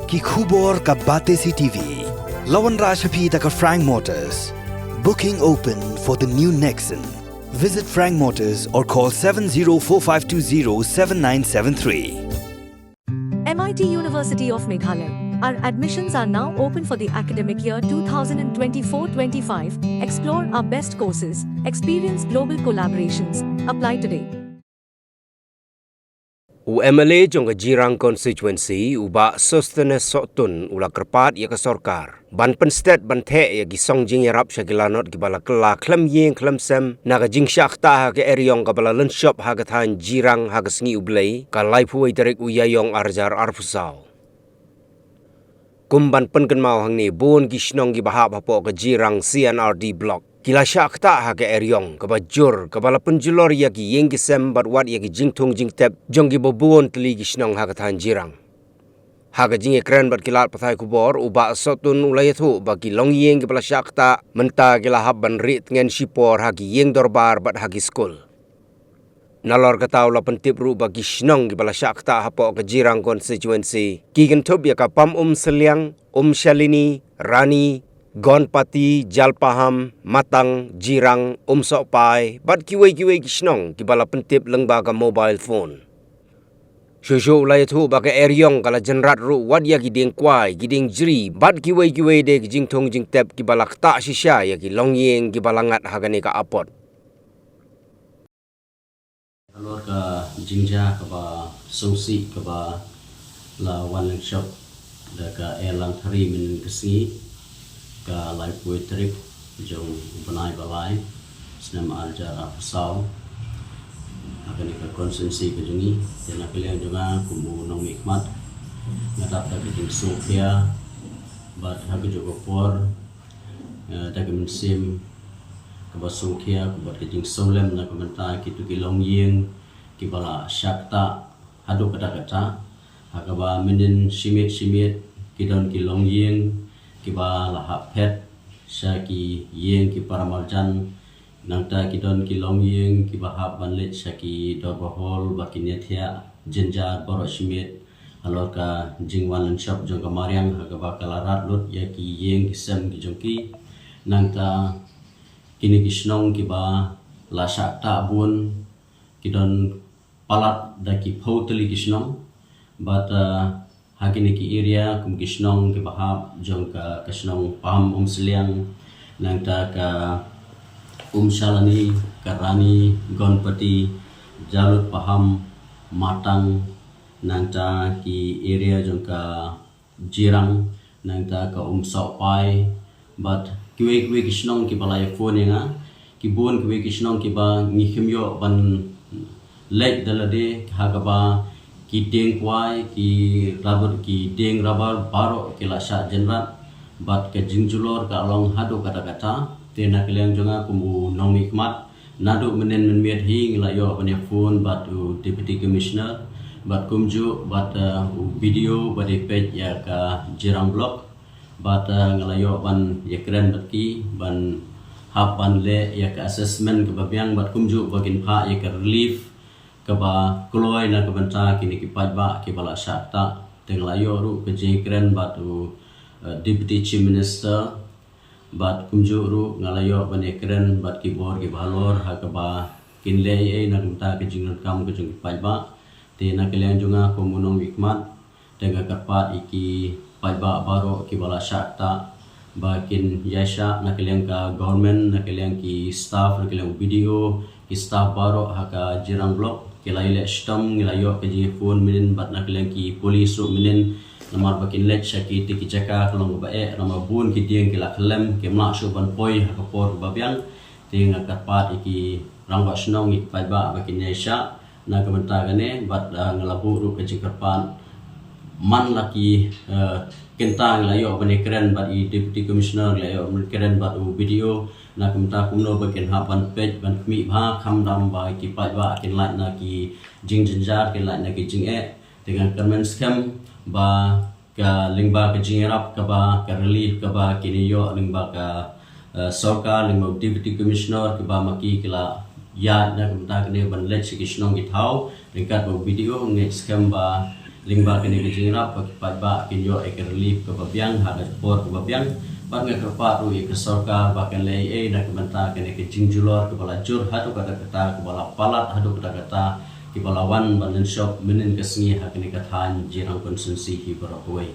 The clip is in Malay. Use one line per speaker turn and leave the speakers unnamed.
ki khubor ka bate CTV. Lawan Rashapi taka Frank Motors. Booking open for the new Nexon. Visit Frank Motors or call 7045207973.
MIT University of Meghalaya. Our admissions are now open for the academic year 2024-25. Explore our best courses, experience global collaborations. Apply today.
UMLA jong Jirang constituency uba sustenance sotun ula kerpat ya ke sorkar. Ban penstet ban the ya gisong jing yarap syagilanot gibala kela klem yeng klem sem naga jing syakta ha ke eriong kabala lenshop ha ke tan Jirang ha ke sengi ublay ka laipu ai derek uyayong arjar arfusau. Kumban penken mau hang ni bon gisnong gibahap hapo ke Jirang CNRD block. Kila syakta ha ke eriong kabajur kabala penjulor ya ki yeng gisem batwat ya ki jingtung jingtep jong gibobuon teli gisnong ha ke tan Jirang. Ha ke jing ekran bat kilat pathai kubor uba sotun ulayatu bagi long yeng gibala syakta menta gila habban rit ngen sipor ha ki yeng dorbar bat ha ki skul. Nalor katau la pentip ru bagi gisnong gibala syakta hapo ke Jirang constituency kigen tub ya ka pam seliang Shalini Rani Gonpati, Jalpaham, Matang, Jirang, Sokpai, bat kiwai-kiwai gisnong kibala pentip lengbaga mobile phone. Shushu ulay tu baga eriong kala jenrat ru wadya giding kwai, giding jri, bat kiwai-kiwai de jingtong jingtep kibala kta shisha ya ki longyeng kibalangat hagani ka apot.
Alor ka jingja kaba songsi kaba la one shop da ka elang thari min kesi ka live poetry jong banai balai senam aljar afsau akan ka konsensi ke jungi dan kalian juga kumu nong hikmat ngadap ta ke Sofia bat hagu juga por ta ke mensim ke Sofia ke bat ke jing solem na komentar kitu ki longyeng ki bala syakta hadu kata-kata hakaba menen simit kidon ki longyeng kiba lahap pet syaki yeng ki paramaljan nangta kidon ki longyeng kiba hab banlet syaki dorbahol bakinethia jenja boroshimit halor ka jingwan shop jong kamariang hagaba kalarat lut yaki yeng kisem ki jongki nangta kini kisnong kiba la syakta bun kidon palat daki pauteli kisnong but hakini ki area kum kisnong ke bahab jong ka kisnong paham seliang nangta ka Shalini Karani Gonpati Jalut Paham Matang nangta ki area jong ka Jirang nangta ka Sokpai but kiwe kisnong ki balai phone nga ki bon kiwe kisnong ki ba ngihimyo ban lek dalade hagaba ki deng kwai ki deng rubber baro ki la sha jenrat bat ke jingjulor ka long hadu kata-kata tena kalian jonga kumu nong hikmat nadu menen menmiat hing la yo bane phone bat deputy commissioner bat kumju bat video bat page ya ka Jirang block bat ngalayo ban ya keren bat ki ban hap ban le ya ka assessment ke babiang bat kumju bagin pha ya ka relief kaba kloy na kabanta kini kipat ba kibala syakta tenglayo ru kejengkren batu deputy chief minister bat kumju ru ngalayo banekren bat kibor kibalor hakaba kinlei na kumta kejingran kam kejung kipat ba te na kalian juga komunong hikmat tengah kapat iki paiba baro kibala syakta bakin yasha na kalian ka government na kalian ki staff na kalian video ki staff baro haka Jirang block kilai stam ngilayo ke phone minin bat nak lengki polis ro minin namar bakin let syaki tiki caka kalong bae nama bun ki tieng kila klem ke mak shu ban poi ha por babiang ting kapat iki rangwa snong ik pai ba bakin yesha na kamenta gane bat ngalabu ru ke jingkarpan man laki kentang layo bani keren bat i deputy commissioner layo keren bat video na kumta kumno bakin hapan page ban kmi bha khamdam ba ki pai ba kin lai na ki jingjar kin lai na ki jing dengan comment scam ba ka lingba ka jingerap ka ba ka relief ka ba kini yo lingba ka sorkar lingba deputy commissioner ka ba maki kila ya na kumta kene ban let si kisnong githau ringkat ba video nge scam ba lingba kini ke jingrap pak ba kinyo ek relief ke babiang hada por ke babiang pak nge ke paru ke sorka bakan lei na ke menta kini ke jingjulor ke bala jur hadu kata kata ke bala palat hadu kata kata ke bala wan banen shop menen ke sengi hakini ke than jirang konsumsi hi berapoi